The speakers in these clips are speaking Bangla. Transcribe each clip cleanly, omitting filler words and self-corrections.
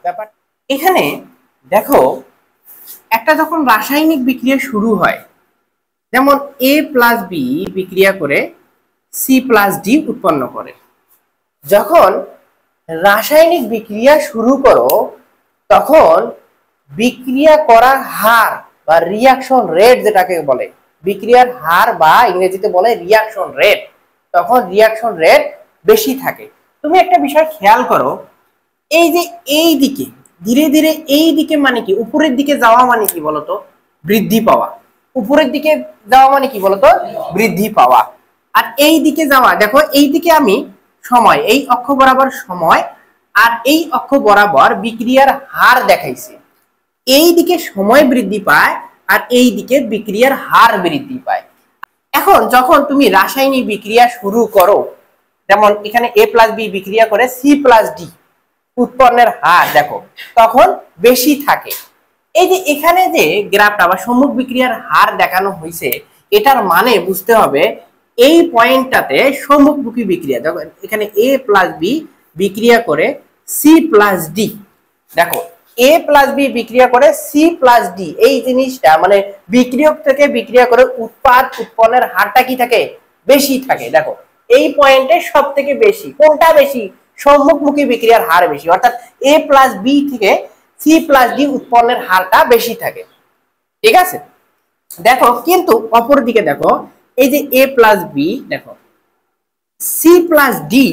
ব্যাপার এখানে দেখো, একটা যখন রাসায়নিক বিক্রিয়া শুরু হয়, যেমন A প্লাস বি বিক্রিয়া করে C প্লাস ডি উৎপন্ন করে। যখন রাসায়নিক বিক্রিয়া শুরু করো তখন বিক্রিয়া করার হার বা রিয়াকশন রেট যেটাকে বলে, বিক্রিয়ার হার বা ইংরেজিতে বলে রিয়াকশন রেট, তখন রিয়াকশন রেট বেশি থাকে। তুমি একটা বিষয় খেয়াল করো, এই যে এই দিকে ধীরে ধীরে এই দিকে মানে কি, উপরের দিকে যাওয়া মানে কি বলতো, বৃদ্ধি পাওয়া। উপরের দিকে যাওয়া মানে কি বলতো, বৃদ্ধি পাওয়া। আর এই দিকে যাওয়া, দেখো এই দিকে আমি সময়, এই অক্ষ বরাবর সময় আর এই অক্ষ বরাবর বিক্রিয়ার হার দেখাইছি। এই দিকে সময় বৃদ্ধি পায় আর এই দিকে বিক্রিয়ার হার বৃদ্ধি পায়। এখন যখন তুমি রাসায়নিক বিক্রিয়া শুরু করো, যেমন এখানে A প্লাস বি বিক্রিয়া করে C প্লাস ডি উৎপন্নের হার দেখো তখন বেশি থাকে। এই যে এখানে যে গ্রাফটা বা সম্মুখ বিক্রিয়ার হার দেখানো হয়েছে, এটার মানে বুঝতে হবে এই পয়েন্টটাতে সম্মুখমুখী বিক্রিয়া, দেখো এখানে A প্লাস বি বিক্রিয়া করে C প্লাস ডি, দেখো A প্লাস বি বিক্রিয়া করে C প্লাস ডি, এই জিনিসটা মানে বিক্রিয়ক থেকে বিক্রিয়া করে উৎপন্নের হারটা কি থাকে, বেশি থাকে। দেখো এই পয়েন্টে সব থেকে বেশি, কোনটা বেশি, সম্মুখমুখী বিক্রিয়ার হার বেশি, অর্থাৎ A প্লাস বি থেকে C প্লাস ডি উৎপন্নের হারটা বেশি থাকে। ঠিক আছে, দেখো কিন্তু অপর দিকে দেখো, এই যে A প্লাস বি দেখো C প্লাস ডি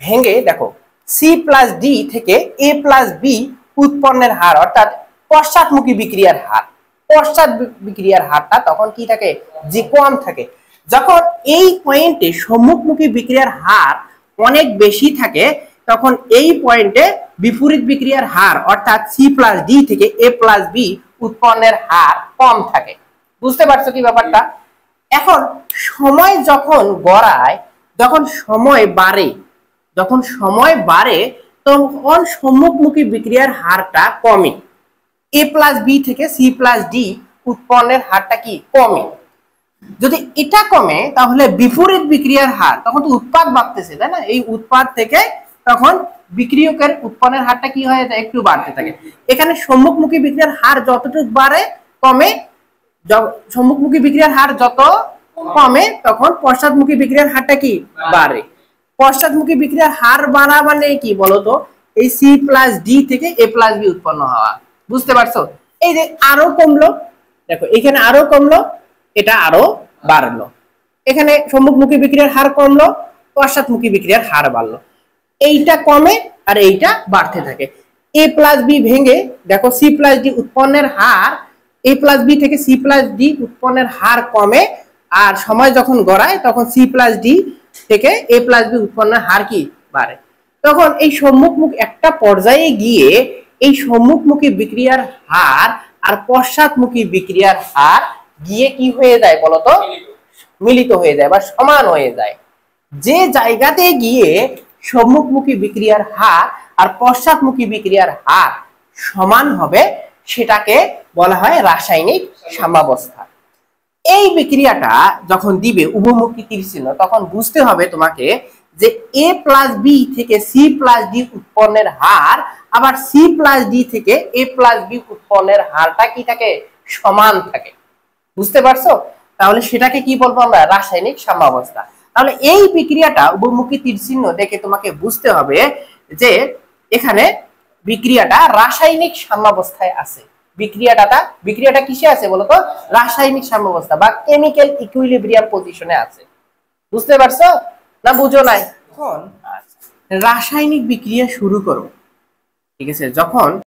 ভেঙে দেখো C প্লাস ডি থেকে A প্লাস বি উৎপন্নের হার, অর্থাৎ পশ্চাৎমুখী বিক্রিয়ার হার, পশ্চাৎ বিক্রিয়ার হারটা তখন কি থাকে, যে কম থাকে। যখন এই পয়েন্টে সম্মুখমুখী বিক্রিয়ার হার অনেক বেশি থাকে, তখন এই পয়েন্টে বিপরীত বিক্রিয়ার হার অর্থাৎ C প্লাস ডি থেকে A প্লাস বি উৎপন্নের হার কম থাকে। বুঝতে পারছো কি ব্যাপারটা? এখন সময় যখন গড়ায়, যখন সময় বাড়ে, যখন সময় বাড়ে তখন সম্মুখমুখী বিক্রিয়ার হারটা কমে, A প্লাস বি থেকে C প্লাস ডি উৎপন্নের হারটা কি কমে। যদি এটা কমে তাহলে বিপরীত বিক্রিয়ার হার, তখন তো উৎপাদ বাড়তেছে তাই না, এই উৎপাদ থেকে তখন বিক্রিয়কের উৎপন্নের হারটা কি হয়ে যায়, একটু বাড়তে থাকে। এখানে সম্মুখমুখী বিক্রিয়ার হার যতটুকু বাড়ে কমে, সম্মুখমুখী বিক্রিয়ার হার যত কমে তখন পশ্চাৎমুখী বিক্রিয়ার হারটা কি বাড়ে। পশ্চাৎমুখী বিক্রিয়ার হার বাড়া মানে কি বলতো, এই C প্লাস ডি থেকে A প্লাস বি উৎপন্ন হওয়া। বুঝতে পারছো? এই যে আরো কমলো, দেখো এখানে আরো কমলো, এটা আরো বাড়লো। এখানে সম্মুখমুখী বিক্রিয়ার হার কমলো, পশ্চাৎমুখী বিক্রিয়ার হার বাড়লো। এইটা কমে আর এইটা বাড়তে থাকে। A প্লাস বি ভেঙে দেখো C প্লাস ডি উৎপন্নের হার, A প্লাস বি থেকে C প্লাস ডি উৎপন্নের হার কমে, আর সময় যখন গড়ায় তখন C প্লাস ডি থেকে A প্লাস বি উৎপন্নের হার কি বাড়ে। তখন এই সম্মুখমুখী একটা পর্যায়ে গিয়ে এই সম্মুখমুখী বিক্রিয়ার হার আর পশ্চাৎমুখী বিক্রিয়ার হার গিয়ে কি হয়ে যায় বলতো, মিলিত হয়ে যায় বা সমান হয়ে যায়। যে জায়গাতে গিয়ে সম্মুখমুখী বিক্রিয়ার হার আর পশ্চাৎমুখী বিক্রিয়ার হার সমান হবে সেটাকে বলা হয় রাসায়নিক সাম্যাবস্থা। এই বিক্রিয়াটা যখন দিবে উভমুখী তীরচিহ্ন, তখন বুঝতে হবে তোমাকে যে A প্লাস বি থেকে C প্লাস ডি উৎপন্নের হার আবার C প্লাস ডি থেকে A প্লাস বি উৎপন্নের হারটা কি থাকে, সমান থাকে। বুঝতে পারছো? তাহলে সেটাকে কি বলবো আমরা, রাসায়নিক সাম্যাবস্থা। তাহলে এই বিক্রিয়াটা উভমুখী তীরচিহ্ন দেখে তোমাকে বুঝতে হবে যে এখানে বিক্রিয়াটা রাসায়নিক সাম্যাবস্থায় আছে। বিক্রিয়াটা কিসে আছে বলতো, রাসায়নিক সাম্যাবস্থা বা কেমিক্যাল ইকুইলিব্রিয়াম পজিশনে আছে। বুঝতে পারছো না বুঝো নাই? এখন রাসায়নিক বিক্রিয়া শুরু করো, ঠিক আছে, যখন